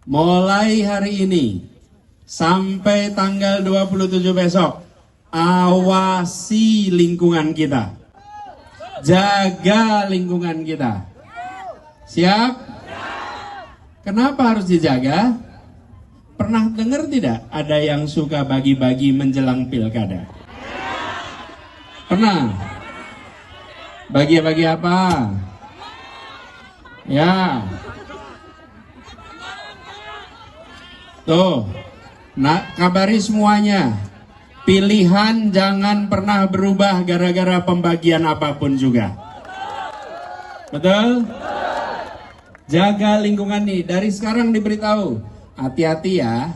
mulai hari ini sampai tanggal 27 besok, awasi lingkungan kita. Jaga lingkungan kita. Siap? Kenapa harus dijaga? Pernah dengar tidak ada yang suka bagi-bagi menjelang pilkada? Pernah? Bagi-bagi apa? Ya. Tuh, kabari semuanya. Pilihan jangan pernah berubah gara-gara pembagian apapun juga. Betul? Jaga lingkungan nih, dari sekarang diberitahu. Hati-hati ya,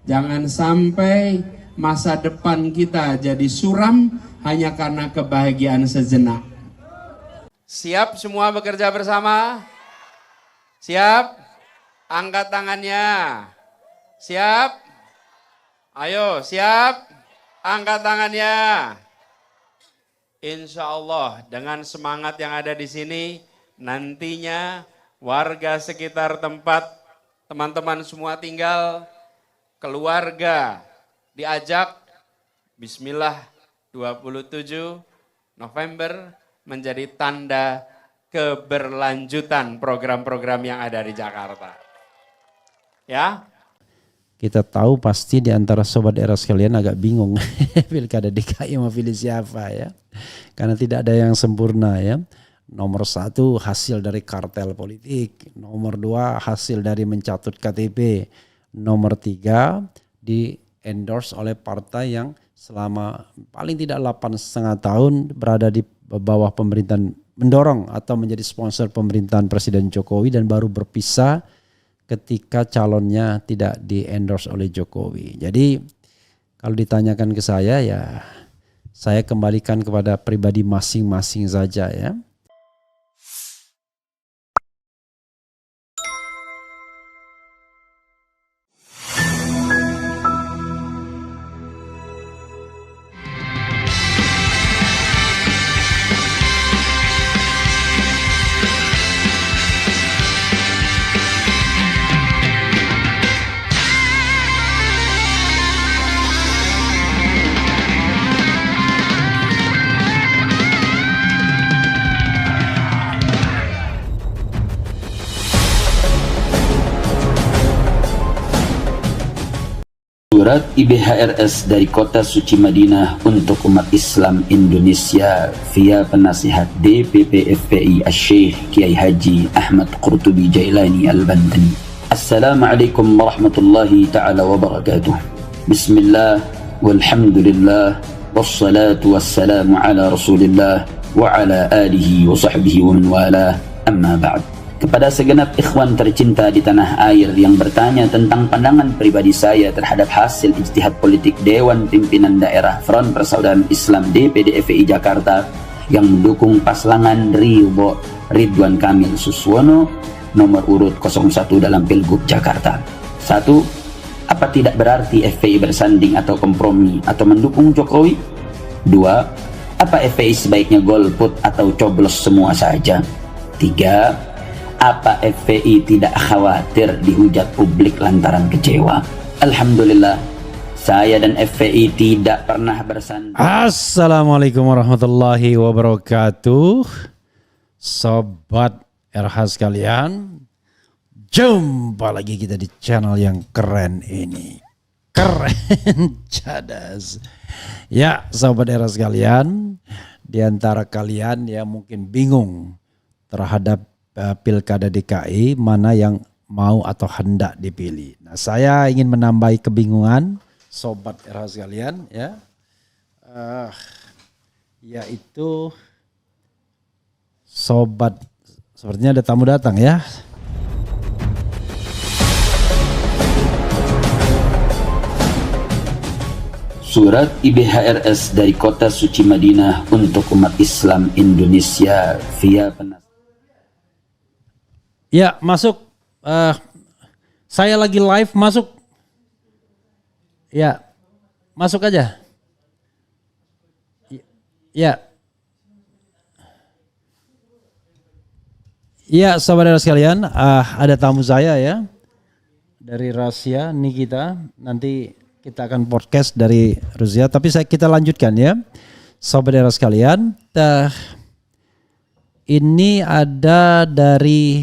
jangan sampai masa depan kita jadi suram hanya karena kebahagiaan sejenak. Siap semua bekerja bersama? Siap? Angkat tangannya. Siap? Ayo, siap? Angkat tangannya. Insya Allah dengan semangat yang ada di sini, nantinya warga sekitar tempat teman-teman semua tinggal, keluarga diajak, bismillah 27 November menjadi tanda keberlanjutan program-program yang ada di Jakarta. Ya. Kita tahu pasti di antara sobat era sekalian agak bingung pilkada DKI mau pilih siapa ya. Karena tidak ada yang sempurna ya. Nomor 1 hasil dari kartel politik. Nomor 2 hasil dari mencatut KTP. Nomor 3 di endorse oleh partai yang selama paling tidak 8,5 tahun berada di bawah pemerintahan, mendorong atau menjadi sponsor pemerintahan Presiden Jokowi dan baru berpisah ketika calonnya tidak di-endorse oleh Jokowi. Jadi kalau ditanyakan ke saya ya saya kembalikan kepada pribadi masing-masing saja ya. Surat IBHRS dari Kota Suci Madinah untuk umat Islam Indonesia via penasihat DPP FPI Asy-Syaikh Kiai Haji Ahmad Qurtubi Jailani Al-Bantani. Assalamualaikum warahmatullahi ta'ala wabarakatuh. Bismillah walhamdulillah wassalatu wassalamu ala rasulillah wa ala alihi wa sahbihi wa man wala, amma ba'd. Kepada segenap ikhwan tercinta di tanah air yang bertanya tentang pandangan pribadi saya terhadap hasil ijtihad politik Dewan Pimpinan Daerah Front Persaudaraan Islam DPD FPI Jakarta yang mendukung pasangan Ridwan Kamil Suswono nomor urut 01 dalam Pilgub Jakarta. 1. Apa tidak berarti FPI bersanding atau kompromi atau mendukung Jokowi? 2. Apa FPI sebaiknya golput atau coblos semua saja? 3. Apa FPI tidak khawatir dihujat publik lantaran kecewa? Alhamdulillah, saya dan FPI tidak pernah bersanding. Assalamualaikum warahmatullahi wabarakatuh. Sobat RH sekalian, jumpa lagi kita di channel yang keren ini. Keren cadas. Ya, sobat RH sekalian, di antara kalian yang mungkin bingung terhadap pilkada DKI mana yang mau atau hendak dipilih. Nah, saya ingin menambahi kebingungan sobat RH sekalian ya. Yaitu sobat, sepertinya ada tamu datang ya. Surat IBHRS dari Kota Suci Madinah untuk umat Islam Indonesia via penasihat. Ya, masuk. Saya lagi live, masuk. Ya, masuk aja. Ya. Ya, saudara sekalian, ada tamu saya ya. dari Rusia Nikita. Nanti kita akan podcast dari Rusia, tapi kita lanjutkan ya. Sobat era sekalian, ini ada dari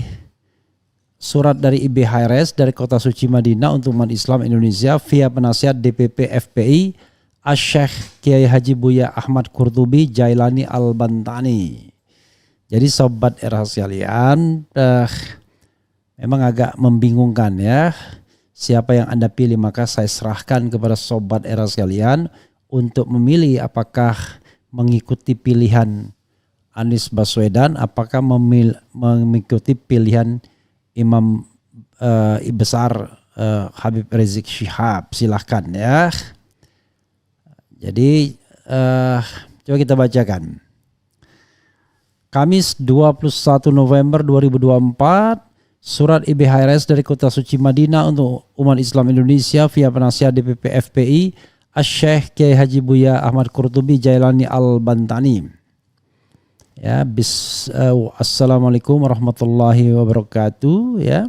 surat dari IBHRS dari Kota Suci Madinah untuk umat Islam Indonesia via penasihat DPP FPI Asy-Syaikh Kiai Haji Buya Ahmad Qurtubi Jailani Al-Bantani. Jadi sobat era sekalian, memang agak membingungkan ya. Siapa yang Anda pilih, maka saya serahkan kepada sobat era sekalian untuk memilih apakah mengikuti pilihan Anies Baswedan, apakah mengikuti pilihan Imam besar Habib Rizik Syihab. Silahkan ya. Jadi coba kita bacakan. Kamis 21 November 2024. Surat IBHRS dari Kota Suci Madinah untuk umat Islam Indonesia via penasihat DPP FPI Asy-Syaikh Kiai Haji Buya Ahmad Qurtubi Jailani Al-Bantani. Ya, assalamualaikum warahmatullahi wabarakatuh ya.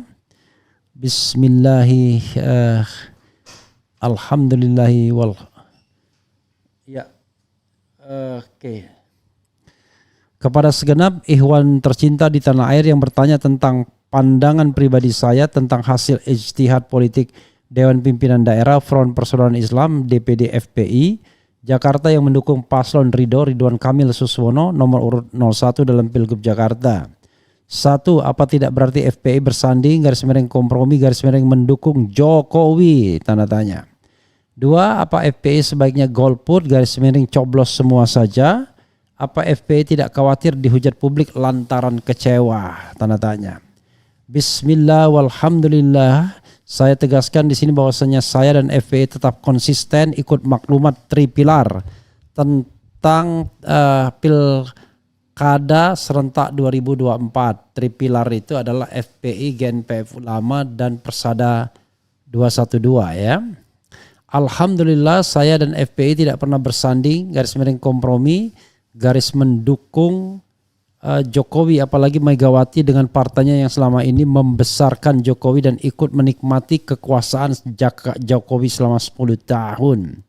Bismillahi alhamdulillahi wal ya. Oke. Kepada segenap ikhwan tercinta di tanah air yang bertanya tentang pandangan pribadi saya tentang hasil ijtihad politik Dewan Pimpinan Daerah Front Persaudaraan Islam DPD FPI Jakarta yang mendukung paslon Ridwan Kamil Suswono nomor urut 01 dalam Pilgub Jakarta. 1. Apa tidak berarti FPI bersanding _kompromi mendukung Jokowi? Tanda tanya. 2. Apa FPI sebaiknya golput coblos semua saja? Apa FPI tidak khawatir dihujat publik lantaran kecewa? Tanda tanya. Bismillah walhamdulillah. Saya tegaskan di sini bahwasanya saya dan FPI tetap konsisten ikut maklumat Tripilar tentang Pilkada serentak 2024. Tripilar itu adalah FPI, GNPF Ulama dan Persada 212 ya. Alhamdulillah saya dan FPI tidak pernah bersanding kompromi mendukung Jokowi, apalagi Megawati dengan partainya yang selama ini membesarkan Jokowi dan ikut menikmati kekuasaan sejak Jokowi selama 10 tahun.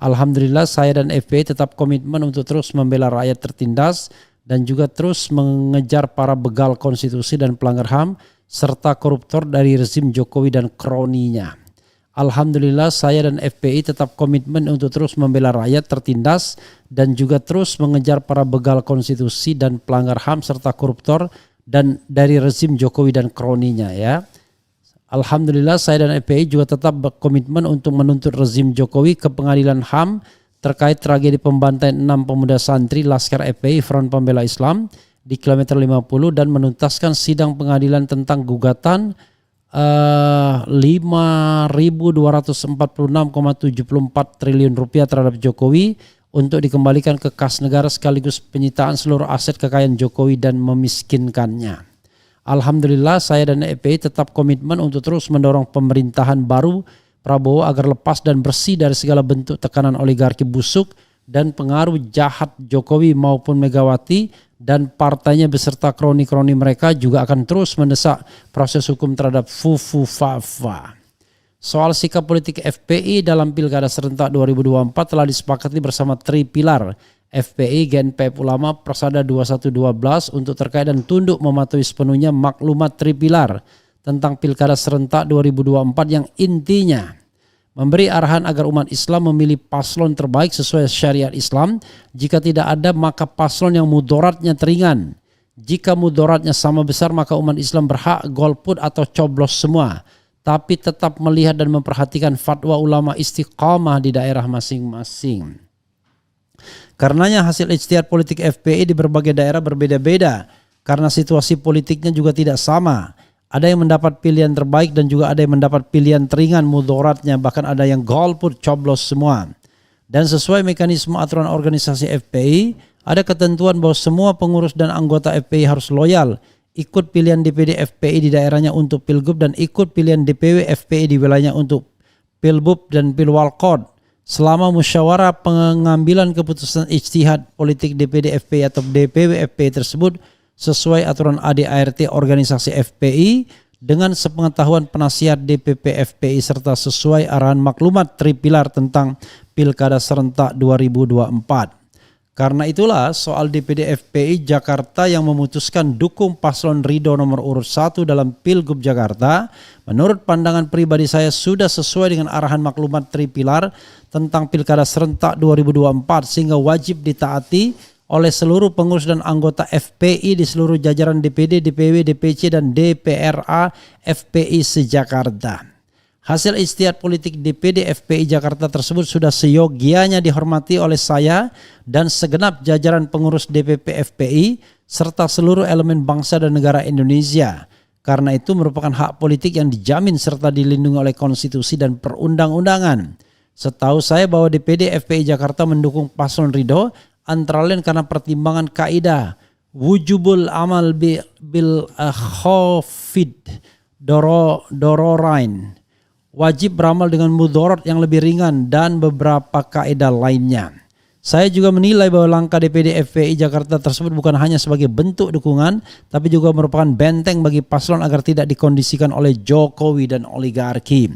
Alhamdulillah saya dan FPI tetap komitmen untuk terus membela rakyat tertindas dan juga terus mengejar para begal konstitusi dan pelanggar HAM serta koruptor dari rezim Jokowi dan kroninya. Alhamdulillah saya dan FPI tetap komitmen untuk terus membela rakyat tertindas dan juga terus mengejar para begal konstitusi dan pelanggar HAM serta koruptor dan dari rezim Jokowi dan kroninya ya. Alhamdulillah saya dan FPI juga tetap berkomitmen untuk menuntut rezim Jokowi ke pengadilan HAM terkait tragedi pembantaian 6 pemuda santri Laskar FPI Front Pembela Islam di kilometer 50 dan menuntaskan sidang pengadilan tentang gugatan 5.246,74 triliun rupiah terhadap Jokowi untuk dikembalikan ke kas negara sekaligus penyitaan seluruh aset kekayaan Jokowi dan memiskinkannya. Alhamdulillah saya dan FPI tetap komitmen untuk terus mendorong pemerintahan baru Prabowo agar lepas dan bersih dari segala bentuk tekanan oligarki busuk dan pengaruh jahat Jokowi maupun Megawati dan partainya beserta kroni-kroni mereka juga akan terus mendesak proses hukum terhadap Fufu Fafa. Soal sikap politik FPI dalam Pilkada serentak 2024 telah disepakati bersama Tripilar FPI, GNPF Ulama, Persada 2112 untuk terkait dan tunduk mematuhi sepenuhnya maklumat Tripilar tentang Pilkada serentak 2024 yang intinya memberi arahan agar umat Islam memilih paslon terbaik sesuai syariat Islam. Jika tidak ada maka paslon yang mudaratnya teringan. Jika mudaratnya sama besar maka umat Islam berhak golput atau coblos semua. Tapi tetap melihat dan memperhatikan fatwa ulama istiqamah di daerah masing-masing. Karenanya hasil ijtihad politik FPI di berbagai daerah berbeda-beda. Karena situasi politiknya juga tidak sama. Ada yang mendapat pilihan terbaik dan juga ada yang mendapat pilihan teringan mudaratnya, bahkan ada yang golput coblos semua. Dan sesuai mekanisme aturan organisasi FPI, ada ketentuan bahwa semua pengurus dan anggota FPI harus loyal, ikut pilihan DPD FPI di daerahnya untuk Pilgub dan ikut pilihan DPW FPI di wilayahnya untuk Pilbub dan Pilwalkot. Selama musyawarah pengambilan keputusan ijtihad politik DPD FPI atau DPW FPI tersebut sesuai aturan ADART organisasi FPI dengan sepengetahuan penasihat DPP FPI serta sesuai arahan maklumat Tripilar tentang Pilkada Serentak 2024. Karena itulah soal DPD FPI Jakarta yang memutuskan dukung paslon Ridho nomor urut 1 dalam Pilgub Jakarta, menurut pandangan pribadi saya sudah sesuai dengan arahan maklumat Tripilar tentang Pilkada Serentak 2024 sehingga wajib ditaati oleh seluruh pengurus dan anggota FPI di seluruh jajaran DPD, DPW, DPC dan DPRA FPI se-Jakarta. Hasil ijtihad politik DPD FPI Jakarta tersebut sudah seyogianya dihormati oleh saya dan segenap jajaran pengurus DPP FPI serta seluruh elemen bangsa dan negara Indonesia. Karena itu merupakan hak politik yang dijamin serta dilindungi oleh konstitusi dan perundang-undangan. Setahu saya bahwa DPD FPI Jakarta mendukung paslon Ridho antara lain karena pertimbangan kaidah wujubul amal bil khafid dororain, wajib beramal dengan mudorot yang lebih ringan dan beberapa kaidah lainnya. Saya juga menilai bahwa langkah DPD FPI Jakarta tersebut bukan hanya sebagai bentuk dukungan, tapi juga merupakan benteng bagi paslon agar tidak dikondisikan oleh Jokowi dan oligarki.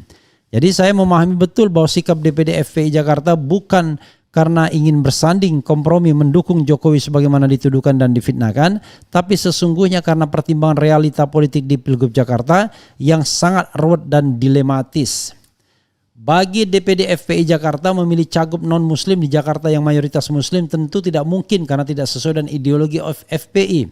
Jadi saya memahami betul bahwa sikap DPD FPI Jakarta bukan karena ingin bersanding kompromi mendukung Jokowi sebagaimana dituduhkan dan difitnahkan, tapi sesungguhnya karena pertimbangan realita politik di Pilgub Jakarta yang sangat ruwet dan dilematis. Bagi DPD FPI Jakarta memilih cagup non-muslim di Jakarta yang mayoritas muslim tentu tidak mungkin karena tidak sesuai dengan ideologi FPI.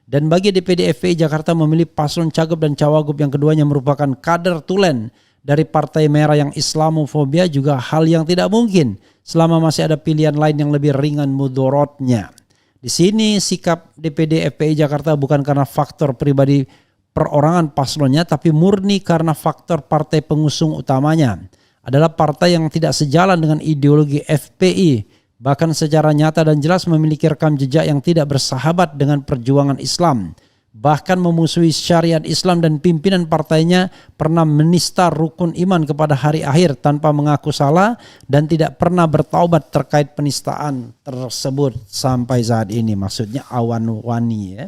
Dan bagi DPD FPI Jakarta memilih paslon cagup dan cawagup yang keduanya merupakan kader tulen dari Partai Merah yang Islamofobia juga hal yang tidak mungkin selama masih ada pilihan lain yang lebih ringan mudorotnya. Di sini sikap DPD FPI Jakarta bukan karena faktor pribadi perorangan paslonnya, tapi murni karena faktor partai pengusung utamanya adalah partai yang tidak sejalan dengan ideologi FPI, bahkan secara nyata dan jelas memiliki rekam jejak yang tidak bersahabat dengan perjuangan Islam. Bahkan memusuhi syariat Islam dan pimpinan partainya pernah menista rukun iman kepada hari akhir tanpa mengaku salah dan tidak pernah bertaubat terkait penistaan tersebut sampai saat ini. Maksudnya Awan Wani ya.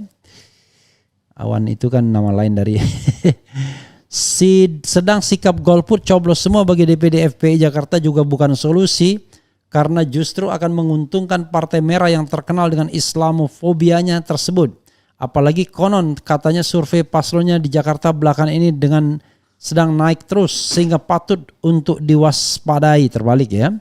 Awan itu kan nama lain dari sedang sikap golput coblos semua bagi DPD FPI Jakarta juga bukan solusi karena justru akan menguntungkan Partai Merah yang terkenal dengan Islamofobianya tersebut. Apalagi konon katanya survei paslonnya di Jakarta belakangan ini dengan sedang naik terus sehingga patut untuk diwaspadai, terbalik ya.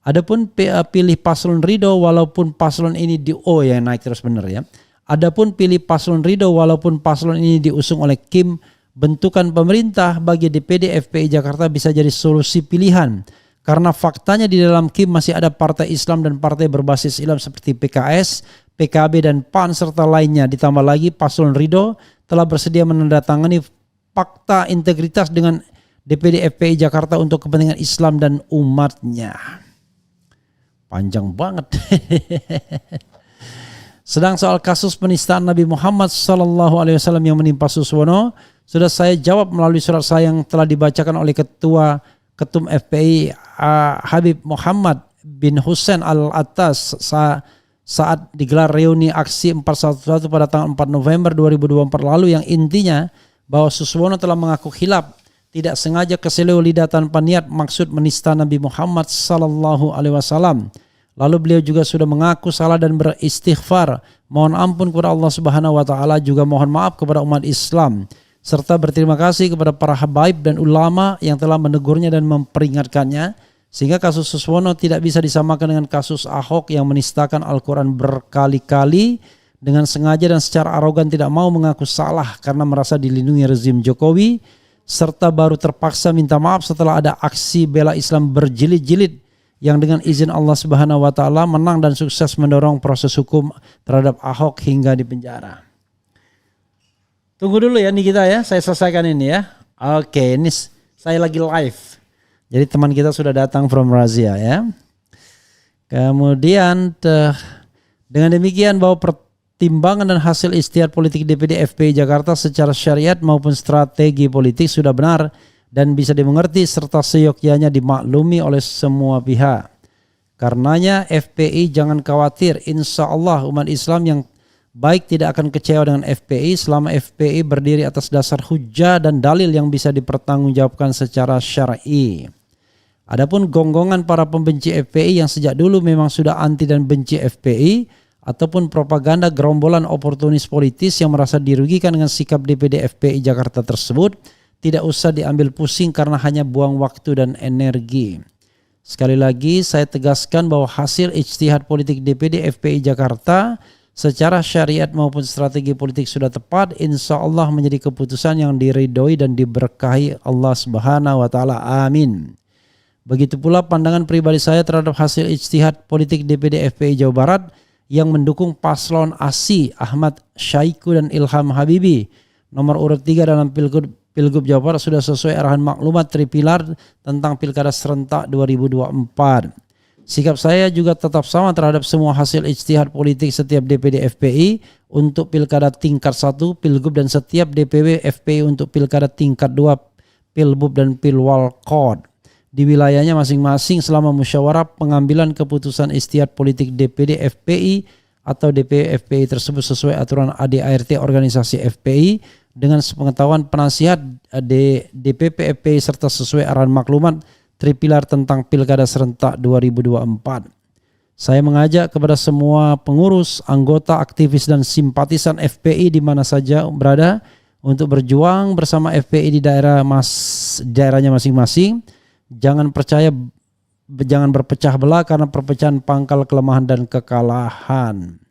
Adapun pilih paslon Ridho walaupun paslon ini yang naik terus benar ya. Adapun pilih paslon Ridho walaupun paslon ini diusung oleh Kim bentukan pemerintah bagi DPD FPI Jakarta bisa jadi solusi pilihan. Karena faktanya di dalam Kim masih ada partai Islam dan partai berbasis Islam seperti PKS, PKB dan PAN serta lainnya. Ditambah lagi paslon Ridho telah bersedia menandatangani fakta integritas dengan DPD FPI Jakarta untuk kepentingan Islam dan umatnya. Panjang banget. Sedang soal kasus penistaan Nabi Muhammad SAW yang menimpa Suswono sudah saya jawab melalui surat saya yang telah dibacakan oleh Ketum FPI Habib Muhammad bin Hussein Al-Attas saat digelar reuni aksi 411 pada tanggal 4 November 2024 lalu yang intinya bahwa Suswono telah mengaku khilaf, tidak sengaja keseleo lidah tanpa niat maksud menista Nabi Muhammad SAW. Lalu beliau juga sudah mengaku salah dan beristighfar, mohon ampun kepada Allah Subhanahu wa taala, juga mohon maaf kepada umat Islam serta berterima kasih kepada para habaib dan ulama yang telah menegurnya dan memperingatkannya sehingga kasus Suswono tidak bisa disamakan dengan kasus Ahok yang menistakan Al-Quran berkali-kali dengan sengaja dan secara arogan tidak mau mengaku salah karena merasa dilindungi rezim Jokowi serta baru terpaksa minta maaf setelah ada aksi bela Islam berjilid-jilid yang dengan izin Allah Subhanahu wa taala menang dan sukses mendorong proses hukum terhadap Ahok hingga di penjara. Tunggu dulu ya nih kita ya, saya selesaikan ini ya. Oke, ini saya lagi live. Jadi teman kita sudah datang from Razia ya. Kemudian dengan demikian bahwa pertimbangan dan hasil ijtihad politik DPD FPI Jakarta secara syariat maupun strategi politik sudah benar dan bisa dimengerti serta seyogyanya dimaklumi oleh semua pihak. Karenanya FPI jangan khawatir, insya Allah umat Islam yang baik tidak akan kecewa dengan FPI selama FPI berdiri atas dasar hujah dan dalil yang bisa dipertanggungjawabkan secara syar'i. Adapun gonggongan para pembenci FPI yang sejak dulu memang sudah anti dan benci FPI ataupun propaganda gerombolan oportunis politis yang merasa dirugikan dengan sikap DPD FPI Jakarta tersebut tidak usah diambil pusing karena hanya buang waktu dan energi. Sekali lagi saya tegaskan bahwa hasil ijtihad politik DPD FPI Jakarta secara syariat maupun strategi politik sudah tepat, insya Allah menjadi keputusan yang diridhoi dan diberkahi Allah Subhanahu wa Ta'ala. Amin. Begitu pula pandangan pribadi saya terhadap hasil ijtihad politik DPD FPI Jawa Barat yang mendukung paslon ASI Ahmad Syaiqo dan Ilham Habibi nomor urut 3 dalam Pilgub Jawa Barat sudah sesuai arahan maklumat tripilar tentang Pilkada serentak 2024. Sikap saya juga tetap sama terhadap semua hasil ijtihad politik setiap DPD FPI untuk Pilkada tingkat 1 Pilgub dan setiap DPW FPI untuk Pilkada tingkat 2 Pilbub dan Pilwalkod di wilayahnya masing-masing selama musyawarah pengambilan keputusan ijtihad politik DPD FPI atau DPW FPI tersebut sesuai aturan ADART organisasi FPI dengan sepengetahuan penasihat DPP FPI serta sesuai arahan maklumat tripilar tentang Pilkada serentak 2024. Saya mengajak kepada semua pengurus, anggota, aktivis dan simpatisan FPI di mana saja berada untuk berjuang bersama FPI di daerahnya masing-masing. Jangan berpecah belah karena perpecahan pangkal kelemahan dan kekalahan.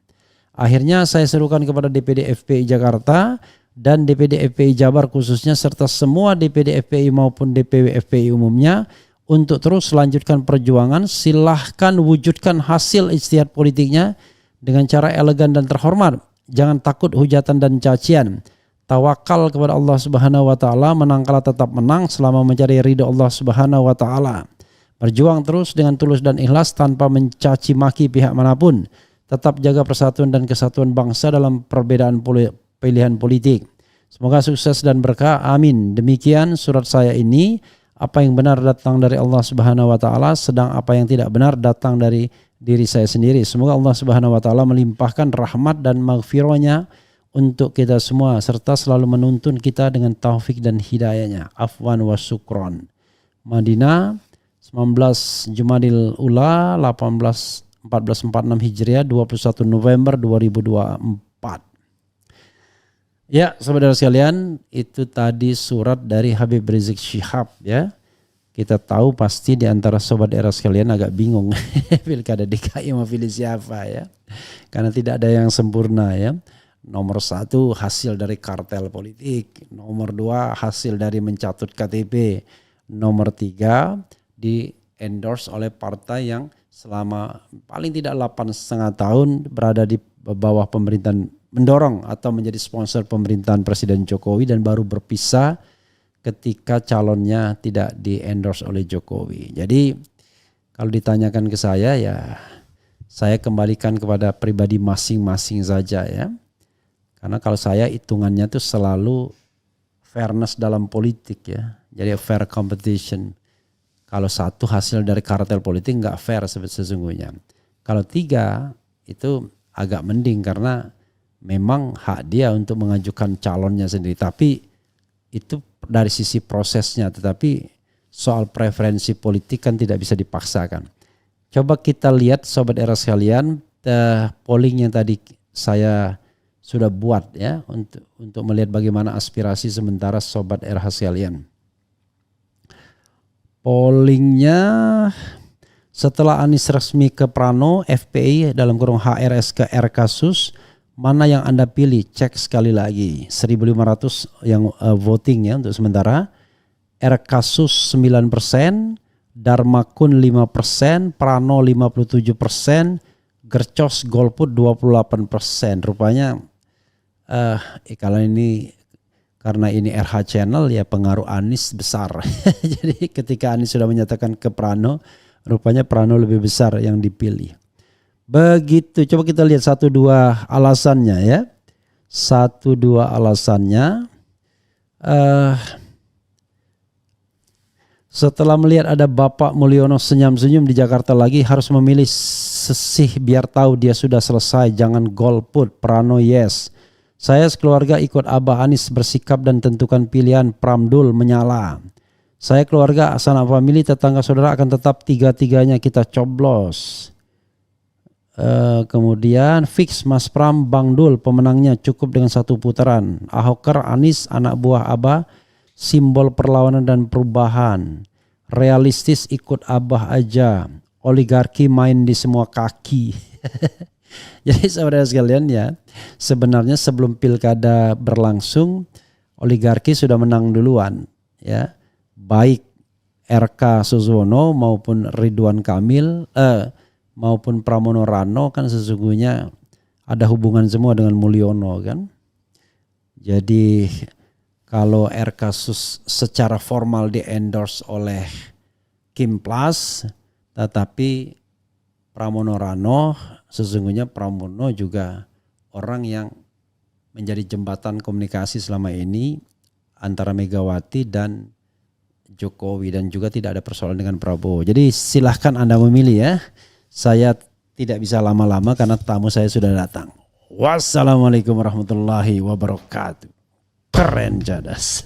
Akhirnya saya serukan kepada DPD FPI Jakarta dan DPD FPI Jabar khususnya serta semua DPD FPI maupun DPW FPI umumnya untuk terus lanjutkan perjuangan. Silahkan wujudkan hasil ijtihad politiknya dengan cara elegan dan terhormat. Jangan takut hujatan dan cacian. Tawakal kepada Allah Subhanahu wa Ta'ala, menang kalah tetap menang selama mencari ridho Allah Subhanahu wa Ta'ala. Berjuang terus dengan tulus dan ikhlas tanpa mencaci maki pihak manapun. Tetap jaga persatuan dan kesatuan bangsa dalam perbedaan pilihan politik. Semoga sukses dan berkah. Amin. Demikian surat saya ini. Apa yang benar datang dari Allah Subhanahu wa Ta'ala, sedang apa yang tidak benar datang dari diri saya sendiri. Semoga Allah Subhanahu wa Ta'ala melimpahkan rahmat dan maghfirahnya untuk kita semua serta selalu menuntun kita dengan taufik dan hidayahnya. Afwan wa syukron. Madinah 19 Jumadil Ula 1446 Hijriah 21 November 2024. Ya, saudara sekalian, itu tadi surat dari Habib Rizik Syihab ya. Kita tahu pasti di antara sobat era sekalian agak bingung Pilkada DKI mau pilih siapa ya. Karena tidak ada yang sempurna ya. Nomor 1 hasil dari kartel politik, nomor 2 hasil dari mencatut KTP, nomor 3 di endorse oleh partai yang selama paling tidak 8,5 tahun berada di bawah pemerintahan, mendorong atau menjadi sponsor pemerintahan Presiden Jokowi dan baru berpisah ketika calonnya tidak di-endorse oleh Jokowi. Jadi kalau ditanyakan ke saya ya saya kembalikan kepada pribadi masing-masing saja ya. Karena kalau saya hitungannya tuh selalu fairness dalam politik ya. Jadi fair competition. Kalau 1 hasil dari kartel politik nggak fair sesungguhnya. Kalau 3 itu agak mending karena memang hak dia untuk mengajukan calonnya sendiri. Tapi itu dari sisi prosesnya. Tetapi soal preferensi politik kan tidak bisa dipaksakan. Coba kita lihat sobat era sekalian, polling yang tadi saya sudah buat ya untuk melihat bagaimana aspirasi sementara sobat era sekalian. Pollingnya setelah Anies resmi ke Prano, FPI dalam kurung HRS ke R kasus, mana yang Anda pilih? Cek sekali lagi. 1.500 yang voting ya untuk sementara. R kasus 9%, Darmakun 5%, Prano 57%, Gercos Golput 28%. Rupanya kalau ini karena ini RH channel ya pengaruh Anies besar. Jadi ketika Anies sudah menyatakan ke Prano, rupanya Prano lebih besar yang dipilih. Begitu, coba kita lihat 1-2 alasannya ya. 1-2 alasannya. Setelah melihat ada Bapak Mulyono senyum-senyum di Jakarta lagi, harus memilih sesih biar tahu dia sudah selesai, jangan golput. Prano yes. Saya sekeluarga ikut Abah Anies bersikap dan tentukan pilihan. Pramdul menyala. Saya keluarga Asana Family tetangga saudara akan tetap tiga-tiganya kita coblos. Kemudian fix Mas Pram Bang Dul pemenangnya cukup dengan 1 putaran. Ahoker Anies anak buah Abah simbol perlawanan dan perubahan. Realistis ikut Abah aja. Oligarki main di semua kaki. Jadi saudara sekalian ya, sebenarnya sebelum pilkada berlangsung oligarki sudah menang duluan ya. Baik RK Suswono maupun Ridwan Kamil maupun Pramono Rano kan sesungguhnya ada hubungan semua dengan Mulyono kan. Jadi kalau RK secara formal di endorse oleh Kim Plus, tetapi Pramono Rano sesungguhnya Pramono juga orang yang menjadi jembatan komunikasi selama ini antara Megawati dan Jokowi dan juga tidak ada persoalan dengan Prabowo. Jadi silahkan Anda memilih ya. Saya tidak bisa lama-lama karena tamu saya sudah datang. Wassalamualaikum warahmatullahi wabarakatuh. Keren Cadas.